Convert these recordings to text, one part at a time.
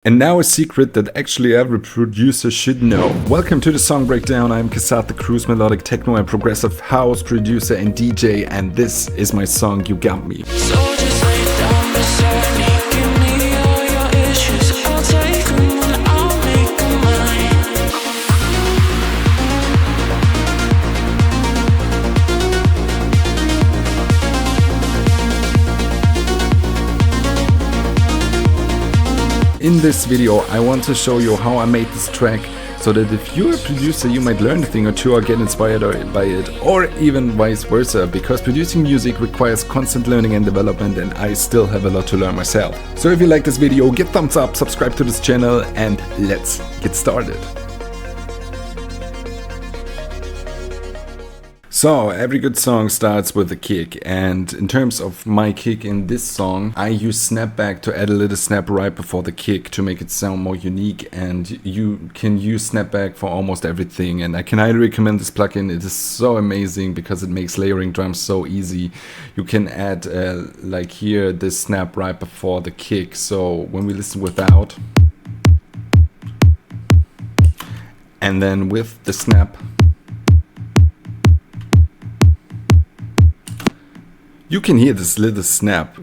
And now a secret that actually every producer should know. Welcome to the Song Breakdown. I'm Kasat, the Cruise Melodic Techno and Progressive House producer and DJ, and this is my song, You Got Me. So just lay down beside me, give me all your issues, I'll take them and I'll make them mine. In this video, I want to show you how I made this track, so that if you're a producer, you might learn a thing or two or get inspired by it, or even vice versa, because producing music requires constant learning and development, and I still have a lot to learn myself. So if you like this video, give thumbs up, subscribe to this channel, and let's get started. So, every good song starts with a kick, and in terms of my kick in this song, I use snapback to add a little snap right before the kick to make it sound more unique, and you can use snapback for almost everything, and I can highly recommend this plugin. It is so amazing because it makes layering drums so easy. You can add, like here, this snap right before the kick, so when we listen without, and then with the snap, you can hear this little snap.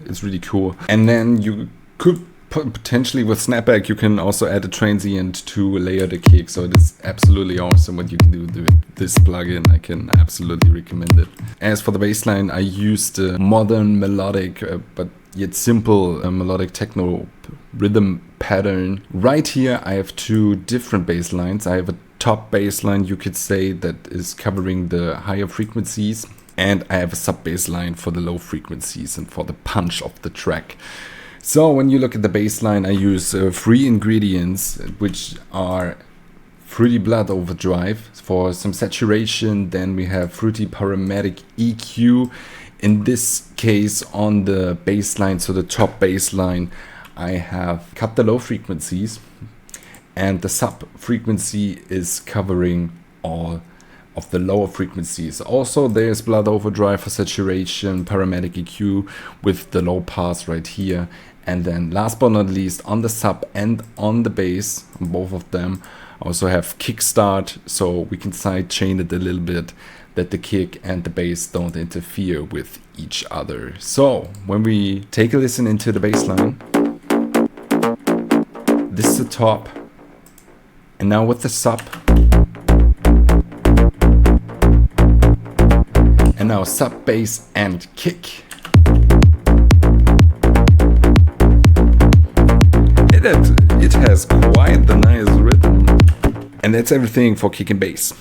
It's really cool. And then you could potentially, with snapback, you can also add a transient to layer the kick. So it is absolutely awesome what you can do with this plugin. I can absolutely recommend it. As for the bass line, I used the modern melodic, but yet simple melodic techno rhythm pattern. Right here, I have two different bass lines. I have a top bass line, you could say, that is covering the higher frequencies. And I have a sub bass line for the low frequencies and for the punch of the track. So when you look at the bass line, I use three ingredients, which are Fruity Blood Overdrive for some saturation. Then we have Fruity Parametric EQ. In this case, on the bass line, so the top bass line, I have cut the low frequencies, and the sub frequency is covering all of the lower frequencies. Also, there's Blood Overdrive for saturation, Parametric EQ with the low pass right here. And then last but not least, on the sub and on the bass, on both of them, I also have Kickstart, so we can side chain it a little bit, that the kick and the bass don't interfere with each other. So when we take a listen into the bass line, this is the top, and now with the sub, and now sub, bass and kick. It has quite the nice rhythm. And that's everything for kick and bass.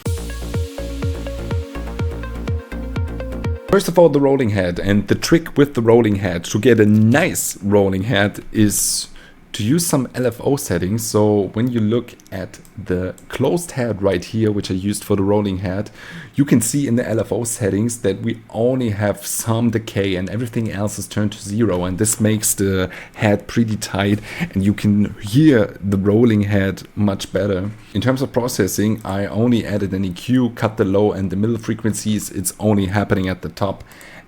First of all, the rolling head. And the trick with the rolling head to get a nice rolling head is to use some LFO settings. So when you look at the closed head right here, which I used for the rolling head, you can see in the LFO settings that we only have some decay and everything else is turned to 0, and this makes the head pretty tight and you can hear the rolling head much better. In terms of processing, I only added an EQ, cut the low and the middle frequencies. It's only happening at the top,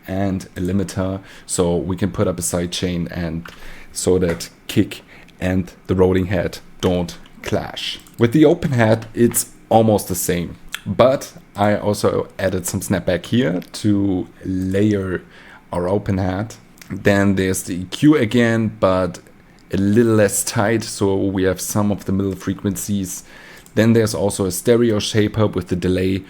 and a limiter, so we can put up a sidechain and so that kick and the rolling head don't clash. With the open head, it's almost the same, but I also added some snapback here to layer our open head. Then there's the EQ again, but a little less tight, so we have some of the middle frequencies. Then there's also a stereo shaper with the delay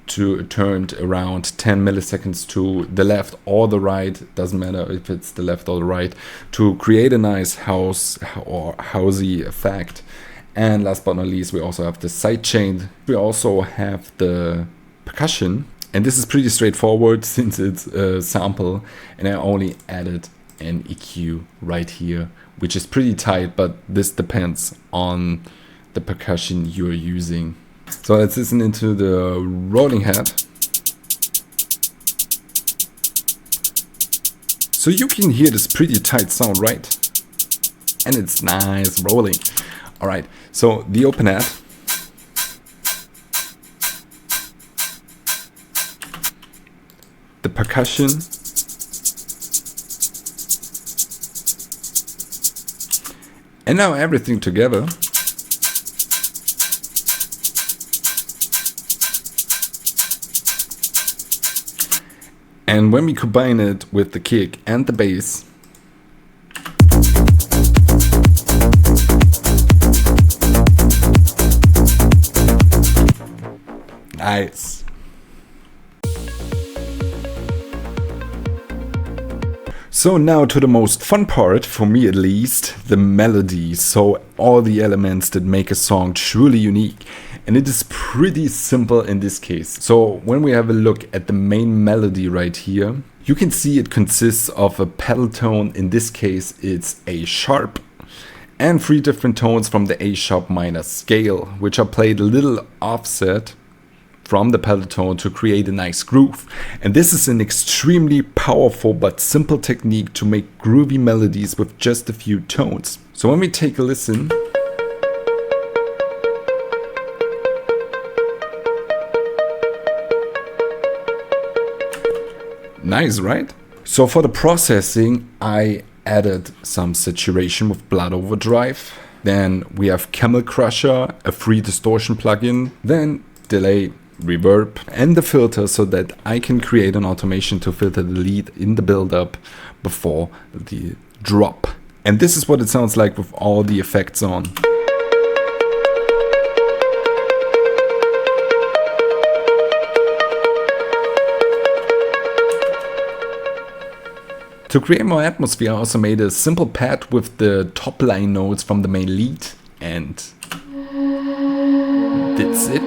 to turned around 10 milliseconds to the left or the right, doesn't matter if it's the left or the right, to create a nice house or housey effect. And last but not least, we also have the sidechain. We also have the percussion, and this is pretty straightforward since it's a sample, and I only added an EQ right here, which is pretty tight, but this depends on the percussion you're using. So let's listen into the rolling head. So you can hear this pretty tight sound, right? And it's nice rolling. Alright, so the open head. The percussion. And now everything together. And when we combine it with the kick and the bass, nice. So now to the most fun part, for me at least, the melody. So all the elements that make a song truly unique. And it is pretty simple in this case. So when we have a look at the main melody right here, you can see it consists of a pedal tone. In this case, it's A sharp, and 3 different tones from the A sharp minor scale, which are played a little offset from the pedal tone to create a nice groove. And this is an extremely powerful but simple technique to make groovy melodies with just a few tones. So when we take a listen, nice, right? So for the processing, I added some saturation with Blood Overdrive. Then we have Camel Crusher, a free distortion plugin. Then delay, reverb, and the filter, so that I can create an automation to filter the lead in the build-up before the drop. And this is what it sounds like with all the effects on. To create more atmosphere, I also made a simple pad with the top line notes from the main lead, and that's it.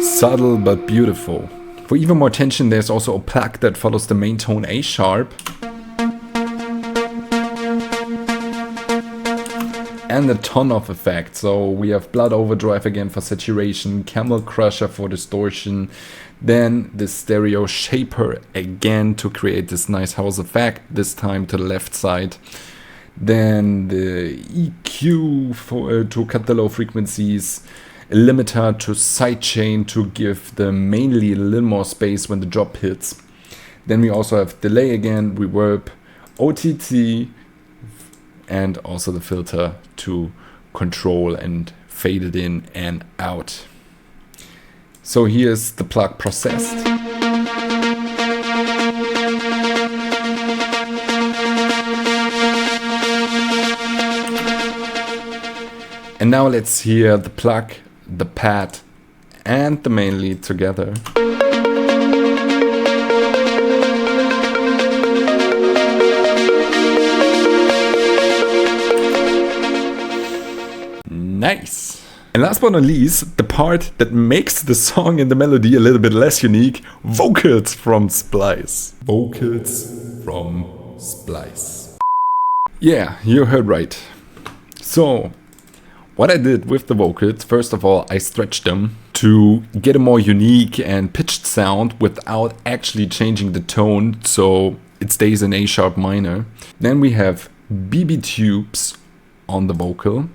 Subtle but beautiful. For even more tension, there's also a plug that follows the main tone A sharp, and a ton of effects. So we have Blood Overdrive again for saturation, Camel Crusher for distortion, then the stereo shaper again to create this nice house effect, this time to the left side. Then the EQ for to cut the low frequencies, a limiter to sidechain to give the mainly a little more space when the drop hits. Then we also have delay again, reverb, OTT, and also the filter to control and fade it in and out. So here's the plug processed. And now let's hear the plug, the pad, and the main lead together. Nice. And last but not least, the part that makes the song and the melody a little bit less unique, vocals from Splice. Vocals from Splice. Yeah, you heard right. So, what I did with the vocals, first of all, I stretched them to get a more unique and pitched sound without actually changing the tone, so it stays in A sharp minor. Then we have BB tubes on the vocal.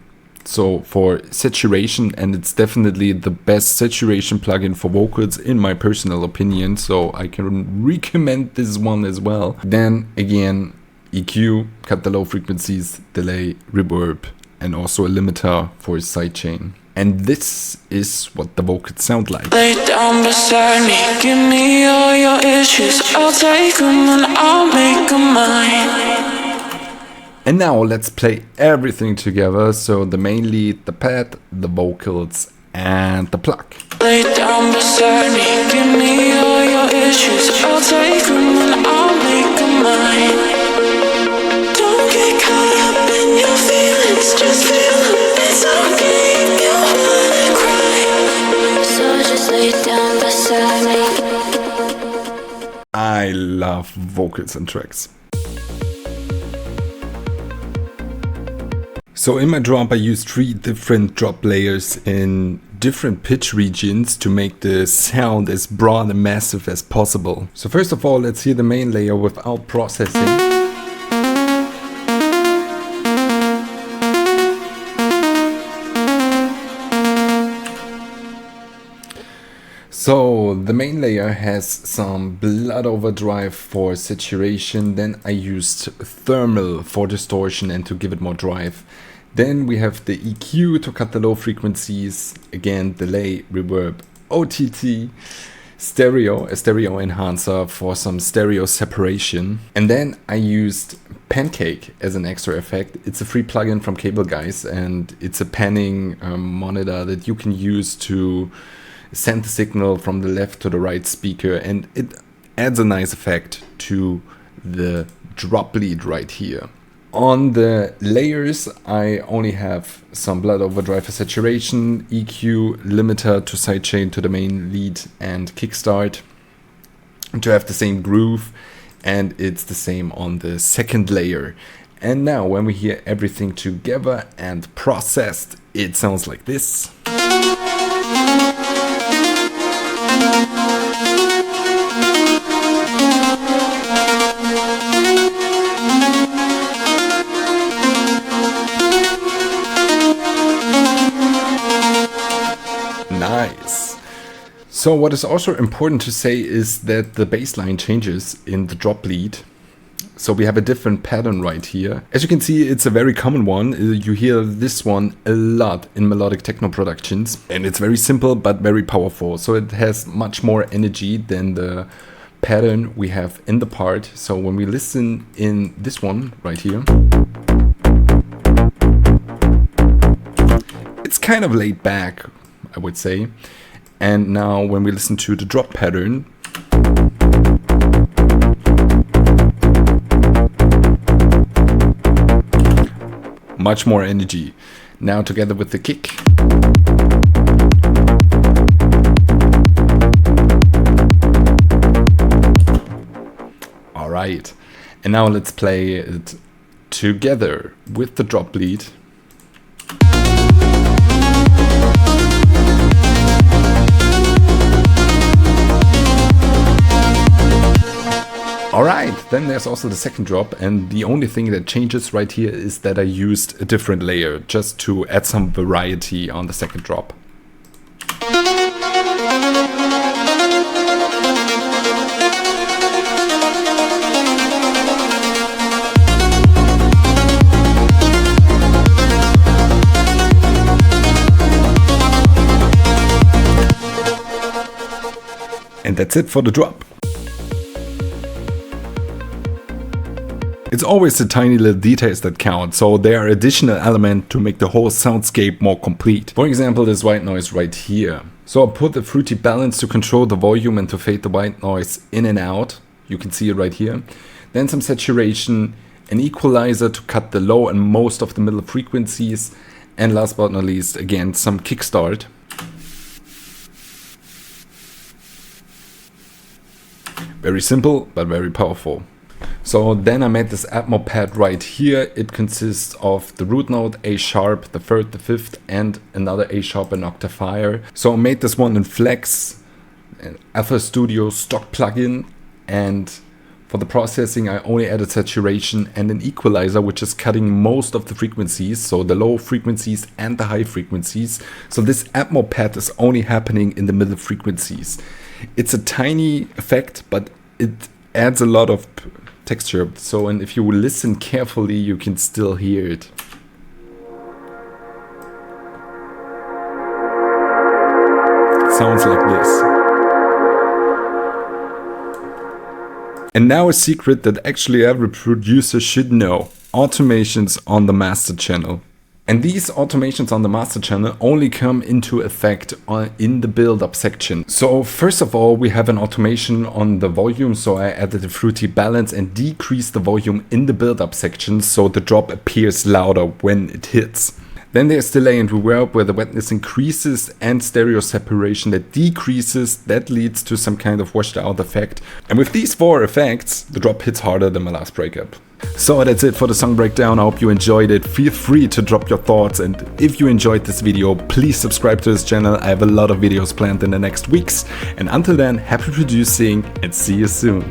So for saturation, and it's definitely the best saturation plugin for vocals in my personal opinion, so I can recommend this one as well. Then again, EQ, cut the low frequencies, delay, reverb, and also a limiter for sidechain. And this is what the vocals sound like. Lay down beside me, give me all your issues. I'll take them and I'll make them mine. And now let's play everything together. So the main lead, the pad, the vocals, and the plug. Lay down beside me, give me all your issues. I'll take them and I'll make them mine. Don't get caught up in your feelings, just feel them. It's okay if you wanna cry. So just lay down beside me. I love vocals and tracks. So in my drop I used 3 different drop layers in different pitch regions to make the sound as broad and massive as possible. So first of all, let's hear the main layer without processing. So the main layer has some blood overdrive for saturation, then I used thermal for distortion and to give it more drive. Then we have the EQ to cut the low frequencies, again delay, reverb, OTT, stereo, a stereo enhancer for some stereo separation. And then I used Pancake as an extra effect. It's a free plugin from Cable Guys, and it's a panning monitor that you can use to send the signal from the left to the right speaker, and it adds a nice effect to the drop lead right here. On the layers, I only have some blood overdrive for saturation, EQ, limiter to sidechain to the main lead, and kickstart to have the same groove, and it's the same on the second layer. And now when we hear everything together and processed, it sounds like this. Nice. So what is also important to say is that the bass line changes in the drop lead. So we have a different pattern right here. As you can see, it's a very common one. You hear this one a lot in melodic techno productions, and it's very simple but very powerful. So it has much more energy than the pattern we have in the part. So when we listen in this one right here, it's kind of laid back, I would say. And now when we listen to the drop pattern, much more energy. Now together with the kick. All right. And now let's play it together with the drop lead. Alright, then there's also the second drop, and the only thing that changes right here is that I used a different layer just to add some variety on the second drop. And that's it for the drop. It's always the tiny little details that count, so they are additional elements to make the whole soundscape more complete. For example, this white noise right here. So I put a fruity balance to control the volume and to fade the white noise in and out. You can see it right here. Then some saturation, an equalizer to cut the low and most of the middle frequencies, and last but not least, again, some kickstart. Very simple, but very powerful. So then I made this Atmos pad right here. It consists of the root note, A sharp, the third, the fifth, and another A sharp and octave higher. So I made this one in Flex, an FL Studio stock plugin, and for the processing I only added saturation and an equalizer, which is cutting most of the frequencies, so the low frequencies and the high frequencies. So this Atmos pad is only happening in the middle frequencies. It's a tiny effect, but it adds a lot of texture. So, and if you listen carefully, you can still hear it. It sounds like this. And now a secret that actually every producer should know: automations on the master channel. And these automations on the master channel only come into effect in the build-up section. So first of all, we have an automation on the volume. So I added a fruity balance and decreased the volume in the build-up section so the drop appears louder when it hits. Then there's delay and reverb where the wetness increases and stereo separation that decreases. That leads to some kind of washed out effect. And with these four effects, the drop hits harder than my last breakup. So that's it for the song breakdown. I hope you enjoyed it. Feel free to drop your thoughts, and if you enjoyed this video, please subscribe to this channel. I have a lot of videos planned in the next weeks. And until then, happy producing and see you soon.